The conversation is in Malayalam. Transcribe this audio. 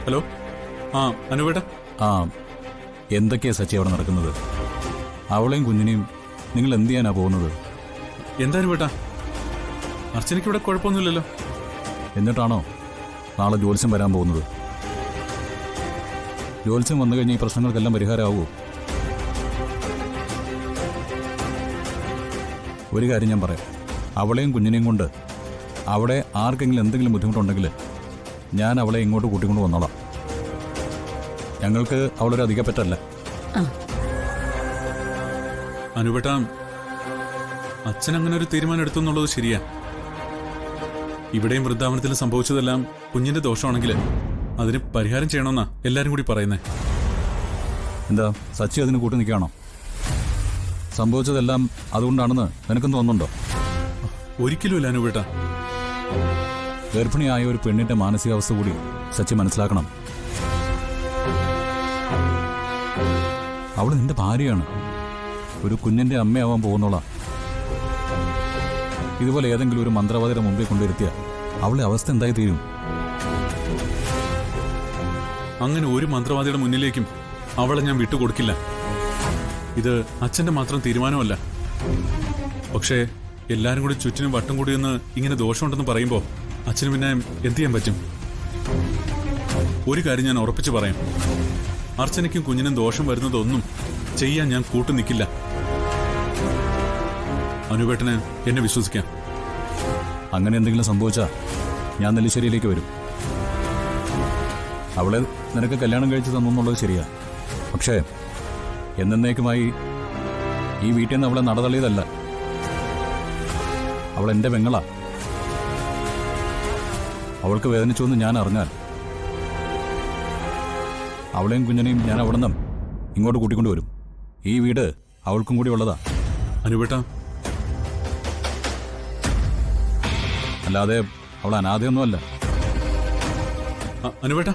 ഹലോ. ആ അനുവേട്ട. ആ എന്തൊക്കെയാ സച്ചി അവിടെ നടക്കുന്നത്? അവളെയും കുഞ്ഞിനെയും നിങ്ങൾ എന്ത് ചെയ്യാനാ പോകുന്നത്? എന്താ അനുവേട്ട? അർച്ചനയ്ക്ക് ഇവിടെ കുഴപ്പമൊന്നുമില്ലല്ലോ. എന്നിട്ടാണോ നാളെ ജ്യോത്സ്യം വരാൻ പോകുന്നത്? ജ്യോത്സ്യം വന്നു കഴിഞ്ഞാൽ ഈ പ്രശ്നങ്ങൾക്കെല്ലാം പരിഹാരമാവുമോ? ഒരു കാര്യം ഞാൻ പറയാം, അവളെയും കുഞ്ഞിനെയും കൊണ്ട് അവിടെ ആർക്കെങ്കിലും എന്തെങ്കിലും ബുദ്ധിമുട്ടുണ്ടെങ്കിൽ ഞാൻ അവളെ ഇങ്ങോട്ട് കൂട്ടിക്കൊണ്ട് വന്നോളാം. ഞങ്ങൾക്ക് അവളൊരു അധികപ്പറ്റല്ല. അനുവേട്ട, അച്ഛൻ അങ്ങനെ ഒരു തീരുമാനം എടുത്തു എന്നുള്ളത് ശരിയാ. ഇവിടെയും വൃന്ദാവനത്തിൽ സംഭവിച്ചതെല്ലാം കുഞ്ഞിന്റെ ദോഷമാണെങ്കിൽ അതിന് പരിഹാരം ചെയ്യണമെന്നാ എല്ലാരും കൂടി പറയുന്നേ. എന്താ സച്ചി അതിന് കൂട്ടി നിൽക്കുകയാണോ? സംഭവിച്ചതെല്ലാം അതുകൊണ്ടാണെന്ന് നിനക്കും തോന്നുന്നുണ്ടോ? ഒരിക്കലുമില്ല അനുവേട്ട. ഗർഭിണിയായ ഒരു പെണ്ണിന്റെ മാനസികാവസ്ഥ കൂടി സച്ചി മനസ്സിലാക്കണം. അവൾ നിന്റെ ഭാര്യയാണ്, ഒരു കുഞ്ഞിന്റെ അമ്മയാവാൻ പോകുന്നോളാ. ഇതുപോലെ ഏതെങ്കിലും ഒരു മന്ത്രവാദിയുടെ മുമ്പിൽ കൊണ്ടിരുത്തിയ അവളുടെ അവസ്ഥ എന്തായി തീരും? അങ്ങനെ ഒരു മന്ത്രവാദിയുടെ മുന്നിലേക്കും അവളെ ഞാൻ വിട്ടുകൊടുക്കില്ല. ഇത് അച്ഛന്റെ മാത്രം തീരുമാനമല്ല. പക്ഷേ എല്ലാരും കൂടി ചുറ്റിനും വട്ടം കൂടിയെന്ന് ഇങ്ങനെ ദോഷമുണ്ടെന്ന് പറയുമ്പോ അച്ഛന് പിന്നെ എന്ത് ചെയ്യാൻ പറ്റും? ഒരു കാര്യം ഞാൻ ഉറപ്പിച്ചു പറയാം, അർച്ചനയ്ക്കും കുഞ്ഞിനും ദോഷം വരുന്നതൊന്നും ചെയ്യാൻ ഞാൻ കൂട്ടു നിൽക്കില്ല. അനുവേട്ടന് എന്നെ വിശ്വസിക്കാം. അങ്ങനെ എന്തെങ്കിലും സംഭവിച്ചാ ഞാൻ നെല്ലിശ്ശേരിയിലേക്ക് വരും. അവളെ നിനക്ക് കല്യാണം കഴിച്ചു തന്നുള്ളത് ശരിയാ, പക്ഷേ എന്നേക്കുമായി ഈ വീട്ടിൽ നിന്ന് അവളെ നടതള്ളിയതല്ല. അവൾ എന്റെ പെങ്ങളാ. അവൾക്ക് വേദനിച്ചു എന്ന് ഞാൻ അറിഞ്ഞാൽ അവളെയും കുഞ്ഞിനെയും ഞാൻ അവിടെ നിന്നും ഇങ്ങോട്ട് കൂട്ടിക്കൊണ്ടുവരും. ഈ വീട് അവൾക്കും കൂടി ഉള്ളതാ. അനുവേട്ട, അല്ലാതെ അവൾ അനാഥയൊന്നുമല്ല. അനുവേട്ട.